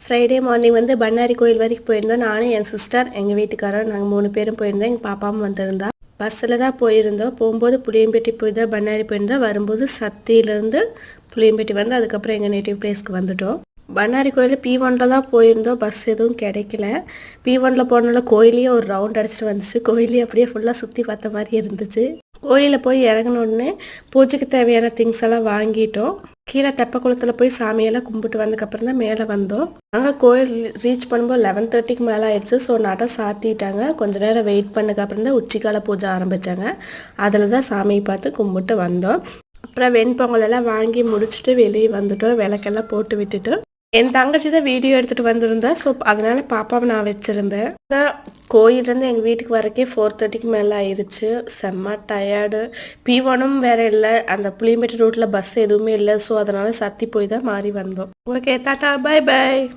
Friday morning வந்து பண்ணாரி கோயில் வரைக்கும் போயிருந்தோம். நானும் என் சிஸ்டர் எங்கள் வீட்டுக்காரர் நாங்கள் 3 பேரும் போயிருந்தோம். எங்கள் பாப்பாவும் வந்திருந்தா. பஸ்ஸில் தான் போயிருந்தோம். போகும்போது புளியம்பட்டி போய் தான் பண்ணாரி போயிருந்தோம். வரும்போது சத்தியிலேருந்து புளியம்பட்டி வந்து அதுக்கப்புறம் எங்கள் நேட்டிவ் பிளேஸ்க்கு வந்துட்டோம். பண்ணாரி கோயில் P1 தான் போயிருந்தோம். பஸ் எதுவும் கிடைக்கல. P1 போனால கோயிலையே ஒரு ரவுண்ட் அடிச்சுட்டு வந்துச்சு. கோயிலையே அப்படியே ஃபுல்லாக சுற்றி பார்த்த மாதிரி இருந்துச்சு. கோயிலில் போய் இறங்கினோடனே பூஜைக்கு தேவையான திங்ஸ் எல்லாம் வாங்கிட்டோம். கீழே தெப்பக்குளத்தில் போய் சாமியெல்லாம் கும்பிட்டு வந்ததுக்கப்புறம் தான் மேலே வந்தோம். நாங்கள் கோயில் ரீச் பண்ணும்போது 11:30க்கு மேலே ஆயிடுச்சு. ஸோ நட சாத்திட்டாங்க. கொஞ்ச நேரம் வெயிட் பண்ணதுக்கப்புறம் தான் உச்சிக்கால பூஜை ஆரம்பித்தாங்க. அதில் தான் சாமியை பார்த்து கும்பிட்டு வந்தோம். அப்புறம் வெண்பொங்கல் எல்லாம் வாங்கி முடிச்சுட்டு வெளியே வந்துட்டோம். விளக்கெல்லாம் போட்டு விட்டுட்டு என் தங்கச்சி தான் வீடியோ எடுத்துகிட்டு வந்திருந்தேன். ஸோ அதனால் பாப்பாவை நான் வச்சுருந்தேன். கோயிலேருந்து எங்கள் வீட்டுக்கு வரக்கே 4:30க்கு மேலே ஆயிடுச்சு. செம்ம டயர்டு. P1 வேறு இல்லை. அந்த புளியம்பட்டி ரோட்டில் பஸ் எதுவுமே இல்லை. ஸோ அதனால் சத்தி போய் தான் மாறி வந்தோம். Okay, tata, bye by.